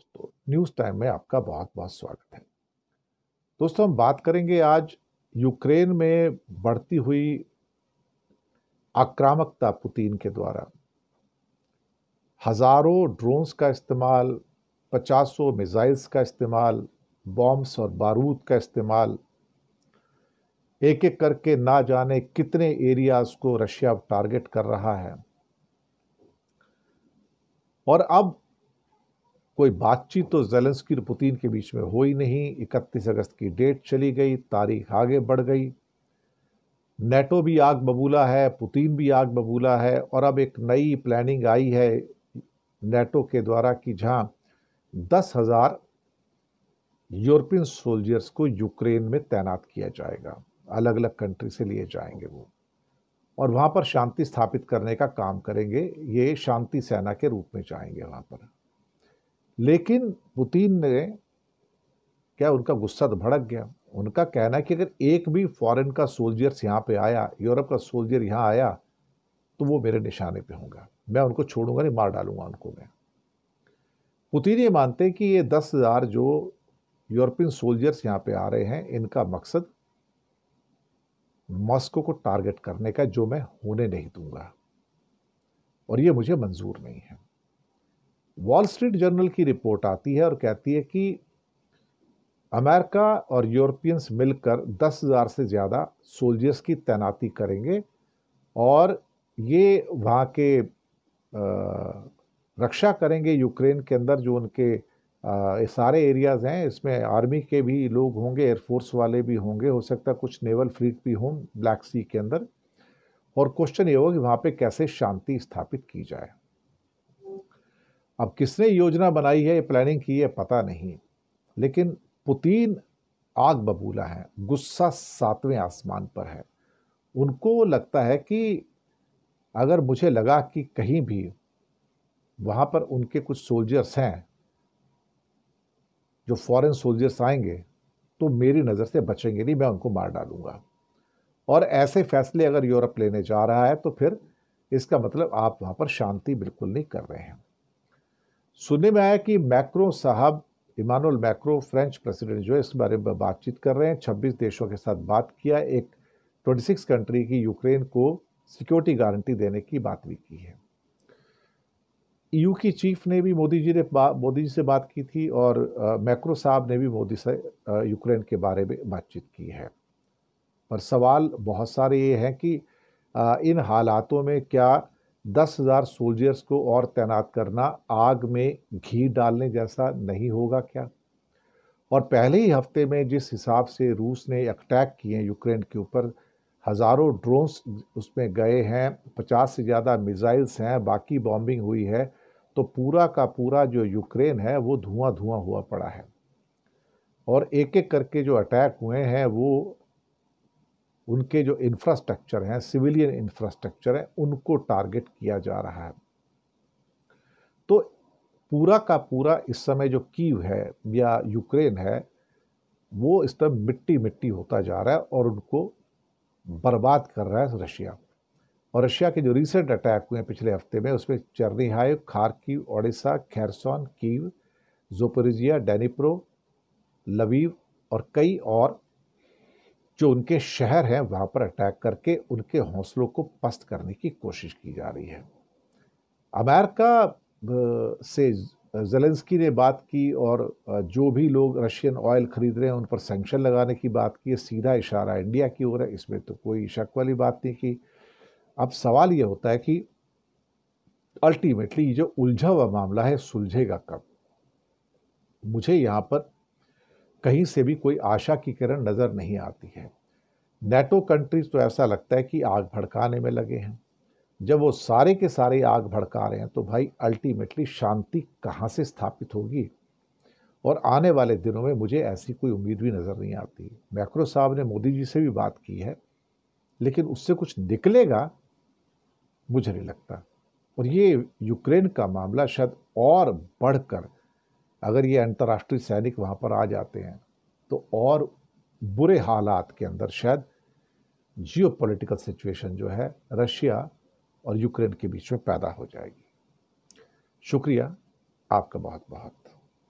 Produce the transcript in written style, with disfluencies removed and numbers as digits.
दोस्तों, news time में आपका बहुत बहुत स्वागत है। दोस्तों, हम बात करेंगे आज यूक्रेन में बढ़ती हुई आक्रामकता पुतिन के द्वारा। हजारों ड्रोन्स का इस्तेमाल, पचासों मिसाइल्स का इस्तेमाल, बॉम्ब्स और बारूद का इस्तेमाल, एक एक करके ना जाने कितने एरियाज को रशिया टारगेट कर रहा है। और अब कोई बातचीत तो ज़ेलेंस्की और पुतिन के बीच में हो ही नहीं। 31 अगस्त की डेट चली गई, तारीख आगे बढ़ गई। नेटो भी आग बबूला है, पुतिन भी आग बबूला है, और अब एक नई प्लानिंग आई है नेटो के द्वारा कि जहां 10,000 यूरोपियन सोल्जर्स को यूक्रेन में तैनात किया जाएगा। अलग अलग कंट्री से लिए जाएंगे वो, और वहां पर शांति स्थापित करने का काम करेंगे। ये शांति सेना के रूप में जाएंगे वहां पर। लेकिन पुतिन ने क्या, उनका गुस्सा तो भड़क गया। उनका कहना है कि अगर एक भी फॉरेन का सोल्जर्स यहाँ पे आया, यूरोप का सोल्जर यहाँ आया, तो वो मेरे निशाने पे होगा, मैं उनको छोड़ूंगा नहीं, मार डालूंगा उनको मैं। पुतिन ये मानते हैं कि ये 10,000 जो यूरोपियन सोल्जर्स यहाँ पे आ रहे हैं, इनका मकसद मॉस्को को टारगेट करने का, जो मैं होने नहीं दूंगा, और ये मुझे मंजूर नहीं है। वॉल स्ट्रीट जर्नल की रिपोर्ट आती है और कहती है कि अमेरिका और यूरोपियंस मिलकर 10,000 से ज़्यादा सोल्जर्स की तैनाती करेंगे, और ये वहाँ के रक्षा करेंगे यूक्रेन के अंदर। जो उनके सारे एरियाज़ हैं, इसमें आर्मी के भी लोग होंगे, एयरफोर्स वाले भी होंगे, हो सकता है कुछ नेवल फ्लीट भी हों ब्लैक सी के अंदर। और क्वेश्चन ये होगा कि वहाँ पे कैसे शांति स्थापित की जाए। अब किसने योजना बनाई है, ये प्लानिंग की है, पता नहीं, लेकिन पुतिन आग बबूला है, गुस्सा 7वें आसमान पर है। उनको लगता है कि अगर मुझे लगा कि कहीं भी वहां पर उनके कुछ सोल्जर्स हैं, जो फॉरेन सोल्जर्स आएंगे, तो मेरी नज़र से बचेंगे नहीं, मैं उनको मार डालूंगा। और ऐसे फैसले अगर यूरोप लेने जा रहा है, तो फिर इसका मतलब आप वहां पर शांति बिल्कुल नहीं कर रहे हैं। सुनने में आया कि मैक्रो साहब, इमानुएल मैक्रो, फ्रेंच प्रेसिडेंट जो है, इस बारे में बातचीत कर रहे हैं। 26 देशों के साथ बात किया, एक 26 कंट्री की यूक्रेन को सिक्योरिटी गारंटी देने की बात भी की है। ईयू की चीफ ने भी मोदी जी से बात की थी, और मैक्रो साहब ने भी मोदी से यूक्रेन के बारे में बातचीत की है। पर सवाल बहुत सारे ये हैं कि इन हालातों में क्या 10,000 सोल्जर्स को और तैनात करना आग में घी डालने जैसा नहीं होगा क्या? और पहले ही हफ्ते में जिस हिसाब से रूस ने अटैक किए हैं यूक्रेन के ऊपर, हज़ारों ड्रोन्स उसमें गए हैं, 50 से ज़्यादा मिसाइल्स हैं, बाकी बॉम्बिंग हुई है, तो पूरा का पूरा जो यूक्रेन है वो धुआं धुआं हुआ पड़ा है। और एक एक करके जो अटैक हुए हैं, वो उनके जो इंफ्रास्ट्रक्चर हैं, सिविलियन इंफ्रास्ट्रक्चर है, उनको टारगेट किया जा रहा है। तो पूरा का पूरा इस समय जो कीव है या यूक्रेन है, वो इस तरह मिट्टी मिट्टी होता जा रहा है, और उनको बर्बाद कर रहा है रशिया। और रशिया के जो रिसेंट अटैक हुए हैं पिछले हफ्ते में, उसमें Chernihiv, Kharkiv, Odesa, Kherson, Kiev, Zaporizhzhia, Dnipro, Lviv और कई और जो उनके शहर हैं, वहां पर अटैक करके उनके हौसलों को पस्त करने की कोशिश की जा रही है। अमेरिका से ज़ेलेंस्की ने बात की, और जो भी लोग रशियन ऑयल खरीद रहे हैं उन पर सैंक्शन लगाने की बात की है। सीधा इशारा इंडिया की ओर है, इसमें तो कोई शक वाली बात नहीं की। अब सवाल ये होता है कि अल्टीमेटली जो उलझा हुआ मामला है, सुलझेगा कब? मुझे यहाँ पर कहीं से भी कोई आशा की किरण नजर नहीं आती है। नेटो कंट्रीज तो ऐसा लगता है कि आग भड़काने में लगे हैं। जब वो सारे के सारे आग भड़का रहे हैं, तो भाई अल्टीमेटली शांति कहाँ से स्थापित होगी? और आने वाले दिनों में मुझे ऐसी कोई उम्मीद भी नजर नहीं आती। मैक्रो साहब ने मोदी जी से भी बात की है, लेकिन उससे कुछ निकलेगा मुझे नहीं लगता। और ये यूक्रेन का मामला शायद और बढ़कर, अगर ये अंतर्राष्ट्रीय सैनिक वहां पर आ जाते हैं, तो और बुरे हालात के अंदर शायद जियोपॉलिटिकल सिचुएशन जो है रशिया और यूक्रेन के बीच में पैदा हो जाएगी। शुक्रिया आपका बहुत बहुत।